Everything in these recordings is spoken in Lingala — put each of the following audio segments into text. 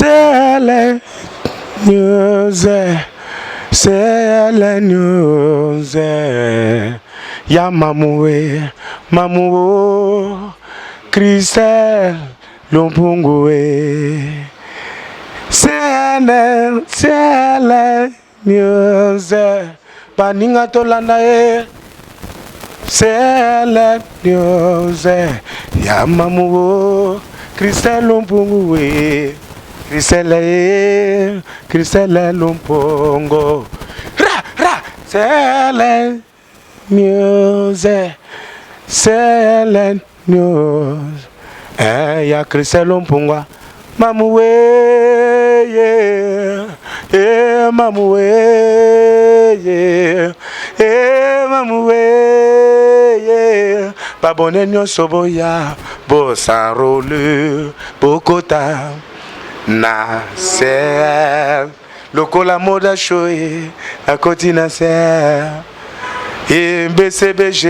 c'est les news, c'est les news. Ya mamoué, mamouo, Christelle Lumpungwe. C'est les news. Baninga tolanda e. C'est les news. Ya mamouo, Christelle Lumpungwe. Christelle Lumpungo. Ra, c'est les news, c'est les news. Ya Christelle Lumpungwa. Mamoué, yeah, mamoué, yeah, mamoué, yeah. Babone nyo soboya, bo sanrole, bokota. Na ser lokola moda shoye akotina ser e BCBG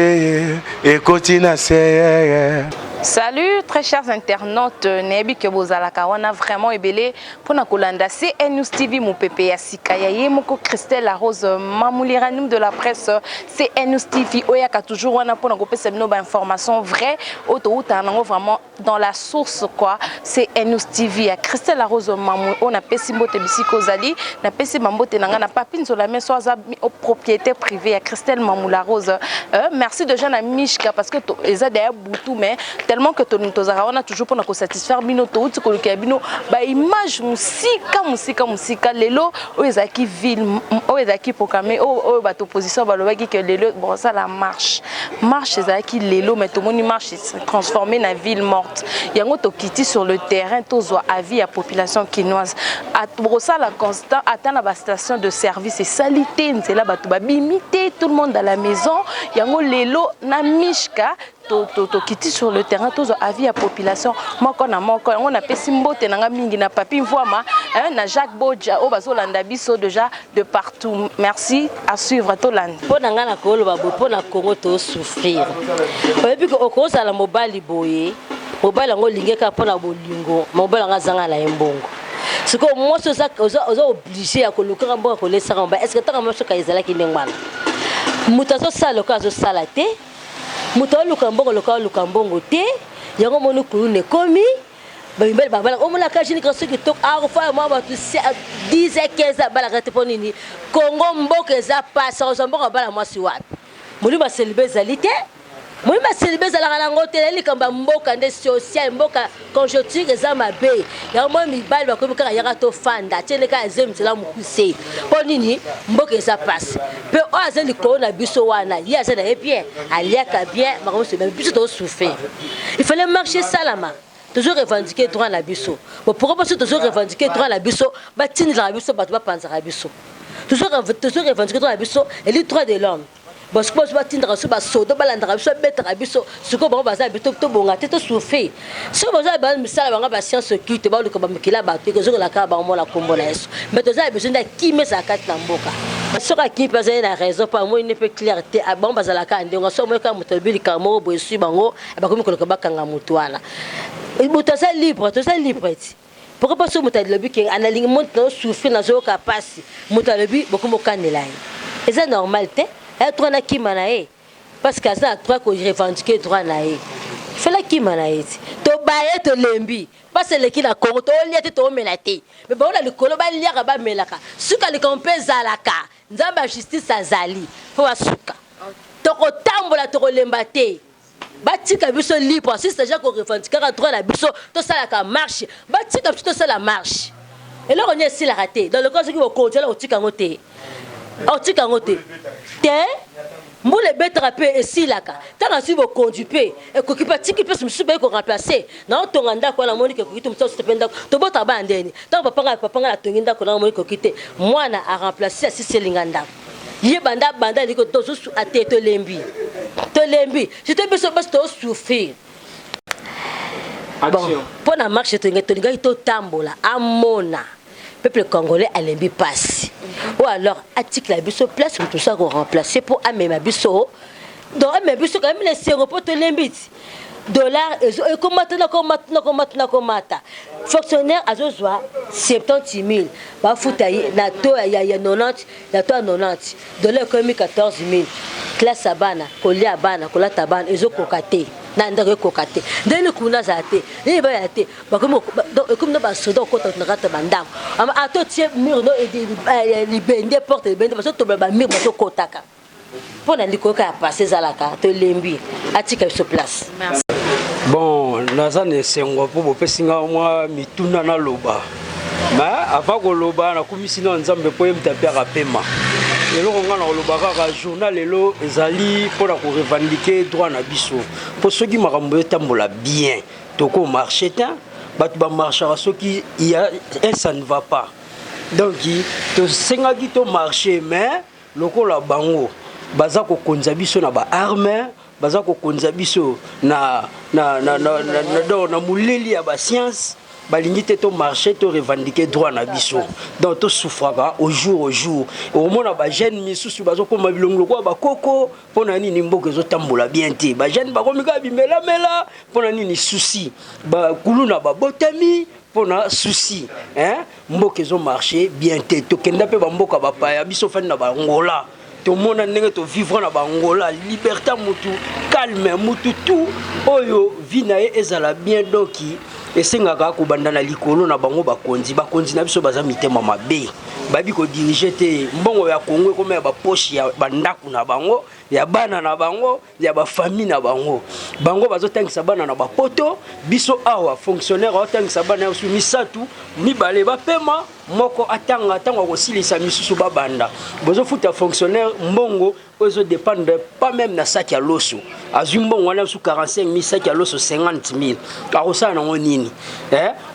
e kotina ser. Salut très chers internautes, nebi ke bozalaka wana vraiment ebele pona kolanda CNews TV mon pépé ya sikaya ye moko Christelle la Rose Mamouliranum de la presse CNews TV oyaka toujours wana pona kopesa bino ba information vrai auto nango vraiment dans la source quoi CNews TV ya Christelle la Rose Mamou on a pesi mbote bisiko zali na pesi mambote nanga na papine sur la main soit propriété privée ya Christelle Mamou la Rose merci de Jean Mishka parce que eza derrière boutou mais tellement que on a toujours pour nous satisfaire bino to uti ko bino ba image musika lelo o ezaki ville o ezaki proclamé o ba opposition ba lobaki que lelo bon ça la marche ezaki lelo mais tout moni marche transformé na ville morte yango to kiti sur le terrain to zo avis à population quinoise à brossa la constant atteint la station de service et salité c'est là ba to ba bimité tout le monde à la maison yango lelo na mishka to kiti sur le terrain tous avis à population moko on a pesi mbote nanga mingi na papi mvoma na Jacques Bodja o bazolanda biso déjà de partout merci à suivre Tolande po nanga na koloba bo po na Congo to souffrir depuis que okoza la mobali boye mobali ngo lingeka po na bolingo mobali nga zanga la embongo siko moi ça oza obligé à koluka mbo ko lesa ngamba est-ce que tanga moso ka ezala ki ndengwana mutazo sala ko azo sala te muto lukambongo te yango monu kulune komi babimbele babala omona kajini kaso ki tok arofa moi ba tu 10 15 bala rete ponini Congo mboka eza pasa ozomboka bala mwasi wapi muri ba célibezalité muri ba célibezala kana ngote likamba mboka nde social mboka conjoncture eza mabe yango mibali bakomi kaka yaka to fanda teleka ezemtela mukuse ponini mboka eza pasa pe o azeli ko na biso wana ya azeli na bien aliaka bien makomo se biso to souffrir il fallait marcher salama toujours revendiquer droit na biso bon pourquoi toujours revendiquer droit na biso batini la biso batu ba panza biso toujours revendiquer droit na biso et les droits de l'homme parce que je vais tindre sur basodo balandra biso bettra biso siko bango baza bito to bonga te to souffrir so baza ba misala banga ba science occulte ba luka ba mikila ba te ko la ka ba mo la kombo na yeso mais toza besoin de qui met sa carte na mboka so ka qui peut na raison pas moi une peu clarté a bango baza la ka ndongo so mo ka mutobili ka mo bo esu bango ba komi ko ba kanga mutwana botaza libre toza libre ti pourquoi pas so mutalobi ki analingi monte no souffrir na zo ka passe mutalobi bokomo kanela est normal te être na kimanae parce que ça trois que revendiquer droit nae fela kimanae to baye to lembi parce que le ki na Congo to liete to melate mais ba on le kolo ba liaka ba melaka suka le compeza laka nzamba justice azali fo asuka to ko tambola to ko lembate batika biso libre si c'est déjà ko revendiquer droit na biso to sala ka marche batika biso to sala marche et là on est si la raté dans le cas qui va continuer au tika ngote otika ngote te mbule betrape esilaka tanga si bo conduper e kokipa tiki pe msuba ko remplacer na tonganda ko na moni ke kokito mtso stependa to bota ba ndeni tanga papa nga la tonginda ko na moni ko kite mwana a remplacer si selinganda ye banda liko to su ateto lembi je te beso bas to souffrir bon pour na marche to ngai to tambola amona peuple congolais alembi passe ou alors article la biso place pour tout ça qu'on remplacer pour amema biso donc amema biso quand même les séropos to lembiti dollars et komata fonctionnaire azozwa 70 000 ba futa na to ya 90 ya to 90 dollars comme 14 000 classe abana kolia bana kolata bana ezokokate na ndako kokate ndeni kuna zate ni ba yate ba comme ba sodo ko to ngata bandam ama ato tie mur no et libende porte libende ba to ba mur ba to kotaka pour la likoka passer zalaka to lembi atika sur place. Bon, nazane sengo pour pesinga moi mituna na loba. Mais avant que loba na komisina nzambe po yemtapia rapema. Lelo nga na loba ka journal lelo ezali pour la revendiquer droit na biso. Pour ceux qui makambo tambola bien, toko marché ta, batu ba marchera ceux qui il y a ça ne va pas. Donc to senga ki to marché mais lokola bango baza ko konza biso na ba arme baza ko konza biso na muleli ya ba science balingi te to marché to revendiquer droit na biso donc to souffraka au jour au mona ba jeune misusu bazo ko mabilongo ko ba koko pona nini mboka zo tambola bien te ba jeune ba komika bimela mela pona nini souci ba kuluna ba botami pona souci hein mboka zo marché bien te to kenda pe ba mboka ba pa biso fa na ba ngola tout le monde a vivre na Angola, liberté mutu, calme mutu tout, oyo vinae ezala bien doki, et sengaka ko bandana likolo na bango bakonzi na biso baza mitema mabe. Babi ko diriger te mbongo ya Congo comme ba poche ya bandaku na bango, ya bana na bango, ya ba famille na bango. Bango bazo tangisa bana na ba poto, biso awa fonctionnaire o tangisa bana ya misatu, mibale ba pema. Moko atanga ko silisa misusu babanda bozo futa fonctionnaire mbongo ozo dépendre pas même na sac ya loso azui mbongo wana su 45 000 sac ya loso 50 000 karosa na ngonini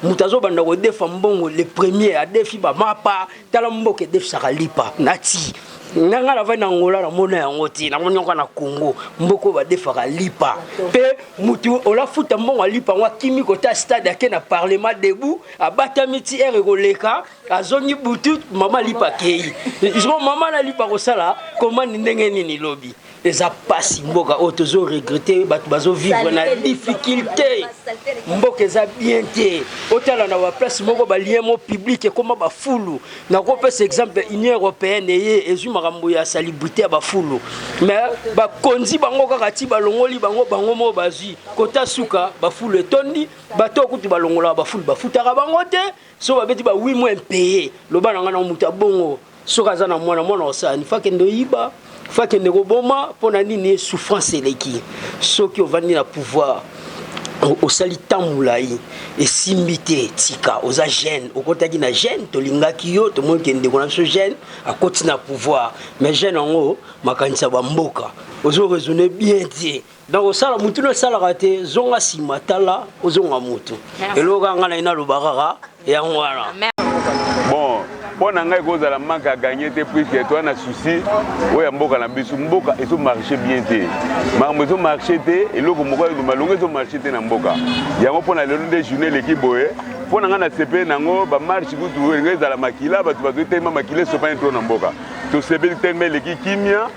mutazo banda ko defa mbongo le premier a defi ba mapa tala mboke defi sakalipa nati nanga la vana ngola na mona yango ti na monyoka na Congo mboko ba defaka lipa pe mutu ola futa mbongo lipa ngwa kimi kota stade ake na parlement debout abata miti erego azongi butu mama lipa kei iso mama na lipa ko sala comment ndenge nini lobi eza pasi mboka otozo regretter batu bazo vivre na difficulté mboka eza bien te otala na ba place moko ba lien mo public comme ba fulu na ko pesa exemple Union européenne ye ezu makambo ya salubrité ba fulu mais ba konzi bango kaka ti balongoli bango mo bazui kota suka ba fulu etondi bato okuti balongola ba fulu bafutaka bango te so ba beti ba 8 mois payé loba na ngana muta bongo soka za na mwana osani fakendo yiba fakende ko boma pona nini souffrance eleki soki ovandi na pouvoir au sali tamulai et simbité tika oza jeune okotaki na jeune tolingaki yo to mon kende ko na so jeune a continue na pouvoir mais jeune ngo makanisa ba mboka ozo raisonner bien dit donc au sala mutu no sala raté zonga simatala ozonga mutu eloka ngana ina lobakaka ya ngwana bon pour nanga kozala manque à gagner te puisque toi na souci oya mboka na biso mboka ezo marcher bien te makambo ezo marcher te eloko moko ya malongo ezo marcher te na mboka yango pona lelo nde journée l'équipe boye pona nga na sepe nango ba marche kutu ezala makila batu bazo tema makila sopa intro na mboka to sepe tellement l'équipe kimia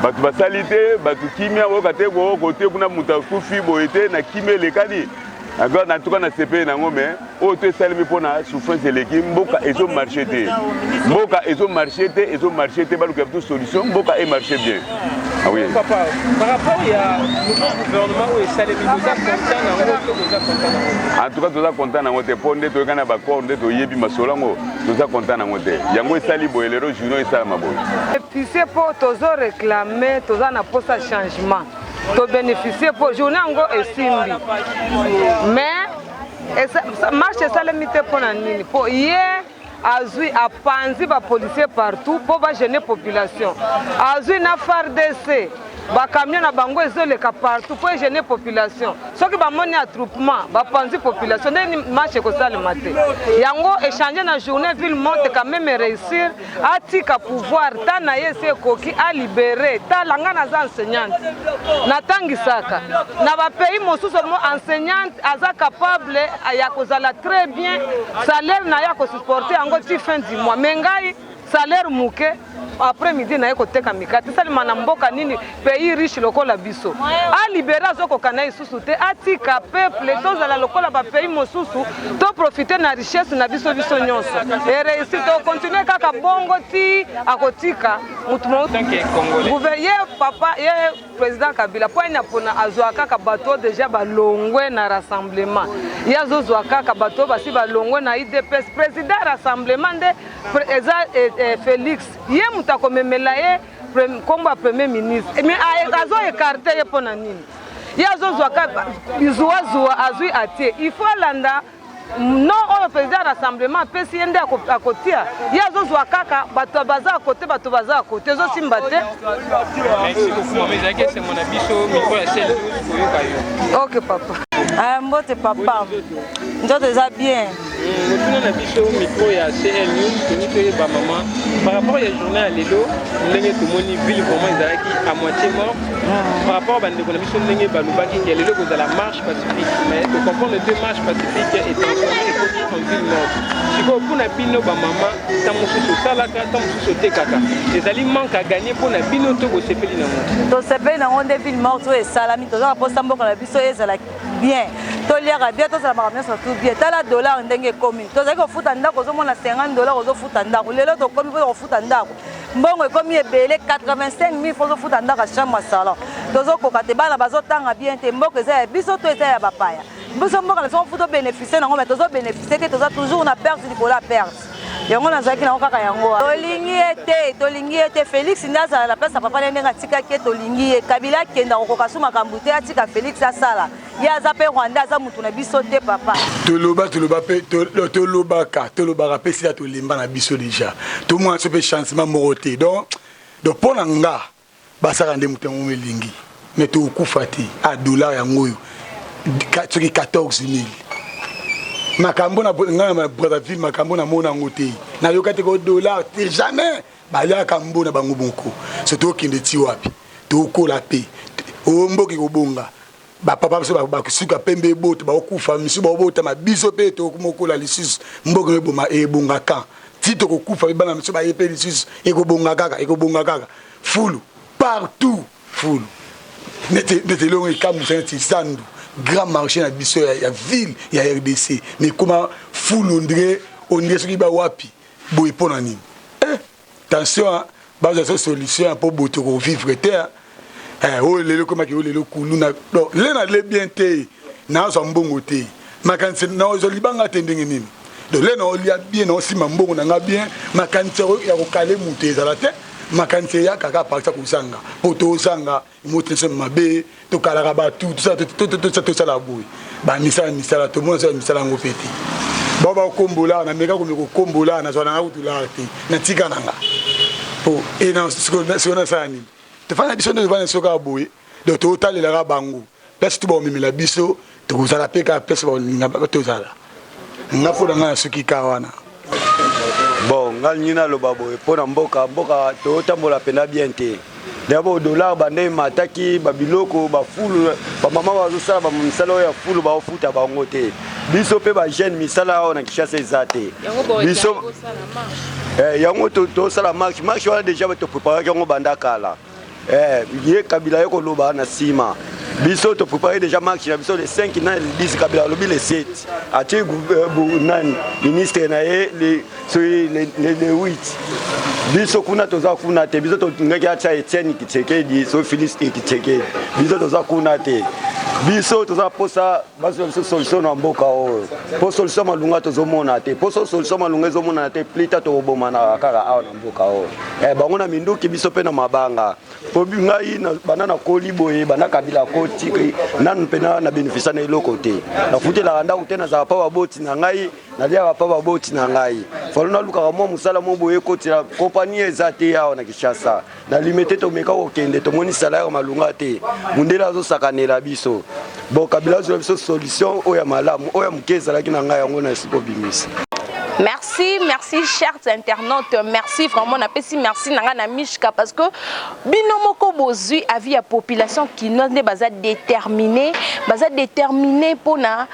batu basalite batu kimia oka te ko côté kuna muta kufi boye te na kimia lekali encore en tout cas na CP nango mais auto salimi pona souffrance l'équipe mboka ezo marché te mboka ezo marché te balu que toute solution mboka est marché bien ah oui papa par rapport à le gouvernement où salimi nous a content en tout cas nous a content nango te ponde to kana ba ko nde to yebi masolango nous a content nango te yango esali boyelero juno esala maboy et puis c'est pour tozo réclamer toza na posa changement to bénéficier pour journée ngo esimbi mais marche salemité pour nini pour hier azui apanzi ba policier partout pour ba gêner population azui na FARDC ba camion na bango ezoleka partout pour gêner population soki ba moni attroupement ba panzi population ni marche ko salema te yango échanger na journée ville monte quand même réussir atika pouvoir ta na yese koki a libérer ta langa na za enseignante na tangisaka na ba pays mosusu mo enseignante aza capable ya kozala très bien salaire na ya ko supporter yango ti fin du mois mengai salaire muke après midi na ekoteka mikate salima na mboka nini pays riche lokola biso a libérer azokokana isusu te atika peuple tozala lokola ba pays mosusu to profiter na richesse na biso nyonso et réussir to continuer kaka bongo ti akotika mutu gouvernement papa ye président Kabila poina pona azwa kaka bato déjà balongwe na rassemblement yazo zwa kaka bato basi balongwe na IDPS président rassemblement de eza Félix ye mutako memela ye komba premier ministre mais azo écarter ye pona nini yazo zwa kaka izuwa azui atie il faut landa non au président rassemblement pesi yende akotia yazo zwa kaka bato baza côté bato baza côté zo simba te. Merci beaucoup maman Zaki c'est mon abisso micro ya celle OK papa mbote papa ndoto eza bien motuna na biso micro ya CL News toni toyeba maman par rapport ya journée ya lelo ndenge tomoni ville vraiment ezalaki à moitié mort par rapport bandeko na biso ndenge balobaki ya lelo kozala marche pacifique mais to comprendre deux marches pacifiques et transformer en ville morte sikoyo mpona bino bamama ta mosusu osalaka ta mosusu otekaka ezali manque à gagner mpona bino to bosepeli nango tosepeli nango nde ville morte oyo esalami tozala mposa mboka na biso ezalaki bien toliaka bien tozala makambo tout bien tala dollar ndenge ekomi tozali kofuta ndako ozomona $50 ozofuta ndako lelo tokomi mpo kofuta ndako mbongo ekomi ebele 85 000 ozofuta ndako chambre ya salon tozokoka te bana bazotanga bien te mboka eza ya biso to eza ya bapaya biso mboka na biso futa bénéficier nango mais tozobénéficier ke toza toujours na perte likolo ya perte yango nazalaki nango kaka yango tolingi ye te Félix nde azala na place ya papa ndenge atikaki ye tolingi ye Kabila akenda kokoka su makambo te atika Félix asala ye aza mpe Rwanda aza mutu na biso te papa tolobaka mpe sila tolemba na biso déjà tomona so mpe changement moko te donc mpo na nga basaka nde moto yango elingi mais tokufa te a dollar yango oyo soki 14 000 makambo na Brazzaville makambo na mona ngo te na yoka te ko dollar te jamais baya kambo na bango bonko surtout okende ti wapi to kola pe o mboki ko bonga ba papa biso ba kusuka pembe bote ba okufa misu ba bota mabiso pe to kumokola lisus mboki eboma ebonga ka ti to kokufa bana misu ba yepe lisus ekobonga kaka fulu partout fulu nete longo ikamu senti sandu grand marché na biso ya ville ya RDC mais comment fou on dirait ce qui ba wapi boy pona nini attention ba za solution pour boto ko vivre terre o lelo comme ki o lelo kuluna donc le na le bien te na zo mbongo te makanse na zo libanga te ndenge nini donc le na o lia bien na si mbongo na nga bien makanse ya ko kale muté za la te makanse ya kaka parta kusanga poto sanga motense mabe to kalaka ba tout ça la boui ba misala to mo ça misala ngo peti baba kombola na meka ko kombola na zona ngautu la te na tika nanga po et dans ce qu'on a sani te fana biso de vana soka boui de to talela ga bango place to ba mimila biso to ko sala peka place ba na to sala ngapo nga soki kawana. Bon, ngalina lobabo epona mboka to tambola pena bien te. D'abord dollar bande mataki babiloko ba fulu ba mama ba zosala ba misala ya fulu ba ofuta ba ngote. Biso pe ba jeune misala ona kishasa ezate. Biso yango to sala marche wana déjà to préparer yango banda kala. Ye Kabila yoko loba na sima. Biso to préparer déjà marche na biso le 5 na le 10 Kabila lobi le 7. Ati nan ministre na le 8. Biso kuna toza kuna te biso to ngaki acha Etienne Kitsekedi so Phyllis Kitsekedi. Biso toza kuna te. Biso toza posa baso solution na mboka o. Po solution malunga tozomona te. Po solution malunga ezomona te plita to oboma na kaka a na mboka o. Bango na minduki biso pe na mabanga. Po ngai na banana koliboye bana Kabila koti nanu pena na bénéfice na eloko te. Na futela randa utena za pa baboti na ngai na lia pa baboti na ngai. Falona luka mo musala mo boye koti na compagnie ezate ya na Kishasa. Na limité to meka okende to moni salaire malunga te. Mundela zo sakanela biso. Bon Kabila zo biso solution oya malamu oya mukeza laki na ngai yango na sipo bimisa. Merci chers internautes, merci vraiment merci nanga na mishka parce que binomoko bozui avis à population qui non de baza déterminé pour na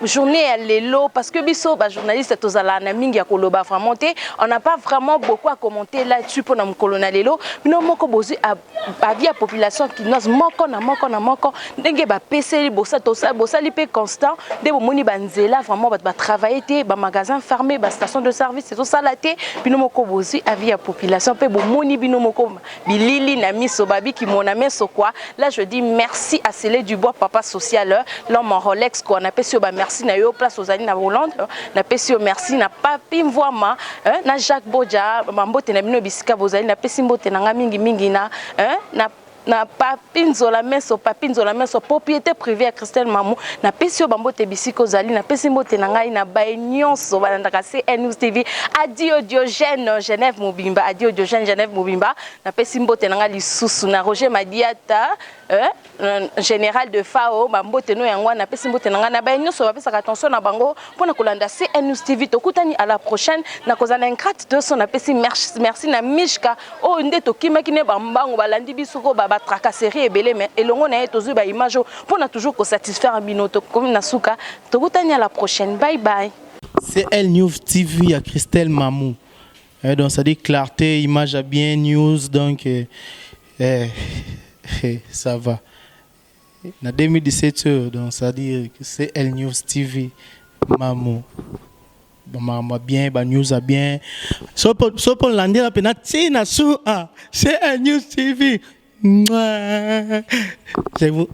journée à l'élo parce que biso ba journaliste tozala na mingi ya koloba vraiment te, on n'a pas vraiment beaucoup à commenter là-dessus pour na kolona l'élo. Bino moko bozu a via population qui nos moko na moko ndenge ba PC bosa tosa bosa lipe constant de bomoni banzela vraiment ba travailler te ba magasin fermé ba station de service c'est tout ça la te bino moko bozu a via population pe bomoni bino moko bilili na miso babi ki mona meso quoi. Là je dis merci à Célé Dubois papa social l'homme en Rolex quoi na pesi ba merci na yo place aux amis na Hollande na pesi merci na papi mvoama na Jacques Bodja mambote na bino bisika bozali na pesi mbote na mingi na papi nzola meso propriété privée à Christelle Mamou na pesi bambote bisiko zali na pesi mbote na ngai na ba nyonso balandaka CNews TV adio Diogène Genève Mobimba adio Diogène Genève Mobimba na pesi mbote na ngai lisusu na Roger Madiata général de FAO bambote no yango na pesi mbote na ngai na ba nyonso bapesaka attention na bango pona kolanda CNews TV tokutani à la prochaine na kozana ingrate 200 na pesi merci na Mishka o ndeto kimaki ne bambango balandi bisuko tracasserie ebele mais elongo na etozu ba image pour na toujours ko satisfaire binoto comme na suka tokutani à la prochaine bye bye. C'est CNews TV à Christelle Mamou. Donc ça dit clarté, image à bien news donc ça va. Na 2017 donc ça dit que c'est CNews TV Mamou. Bah bien, bah news à bien. So pour lander la pena tina su c'est CNews TV. Je vous